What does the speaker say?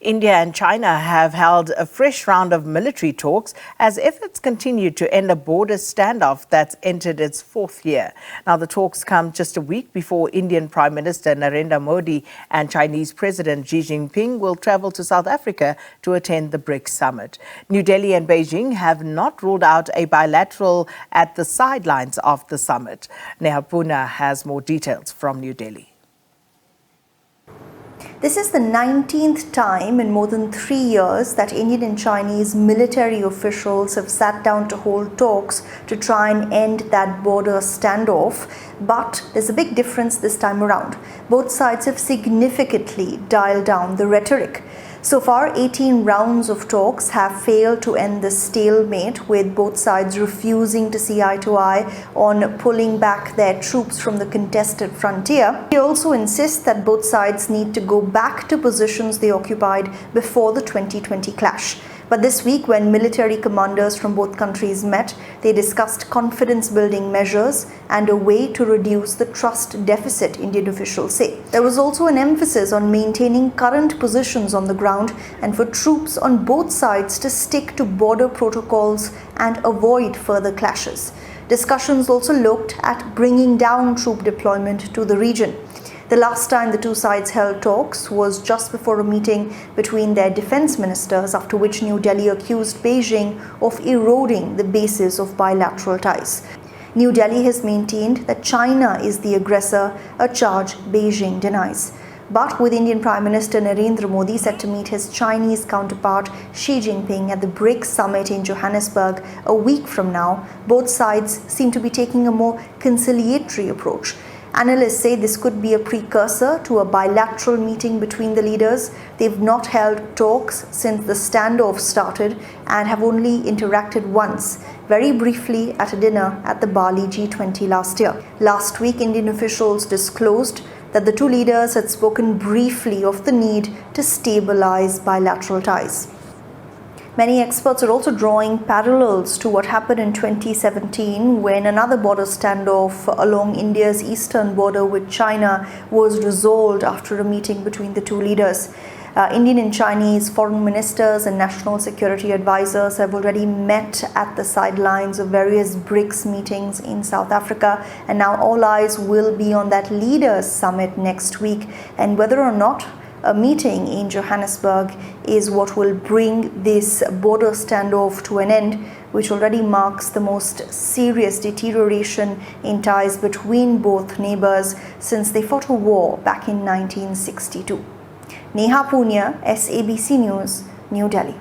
India and China have held a fresh round of military talks as efforts continue to end a border standoff that's entered its fourth year. Now, the talks come just a week before Indian Prime Minister Narendra Modi and Chinese President Xi Jinping will travel to South Africa to attend the BRICS summit. New Delhi and Beijing have not ruled out a bilateral at the sidelines of the summit. Neha Poonia has more details from New Delhi. This is the 19th time in more than 3 years that Indian and Chinese military officials have sat down to hold talks to try and end that border standoff. But there's a big difference this time around. Both sides have significantly dialed down the rhetoric. So far, 18 rounds of talks have failed to end the stalemate, with both sides refusing to see eye to eye on pulling back their troops from the contested frontier. He also insists that both sides need to go back to positions they occupied before the 2020 clash. But this week, when military commanders from both countries met, they discussed confidence-building measures and a way to reduce the trust deficit, Indian officials say. There was also an emphasis on maintaining current positions on the ground and for troops on both sides to stick to border protocols and avoid further clashes. Discussions also looked at bringing down troop deployment to the region. The last time the two sides held talks was just before a meeting between their defense ministers, after which New Delhi accused Beijing of eroding the basis of bilateral ties. New Delhi has maintained that China is the aggressor, a charge Beijing denies. But with Indian Prime Minister Narendra Modi set to meet his Chinese counterpart Xi Jinping at the BRICS summit in Johannesburg a week from now, both sides seem to be taking a more conciliatory approach. Analysts say this could be a precursor to a bilateral meeting between the leaders. They've not held talks since the standoff started and have only interacted once, very briefly at a dinner at the Bali G20 last year. Last week, Indian officials disclosed that the two leaders had spoken briefly of the need to stabilize bilateral ties. Many experts are also drawing parallels to what happened in 2017 when another border standoff along India's eastern border with China was resolved after a meeting between the two leaders. Indian and Chinese foreign ministers and national security advisors have already met at the sidelines of various BRICS meetings in South Africa, and now all eyes will be on that leaders summit next week and whether or not a meeting in Johannesburg is what will bring this border standoff to an end, which already marks the most serious deterioration in ties between both neighbors since they fought a war back in 1962. Neha Poonia, SABC News, New Delhi.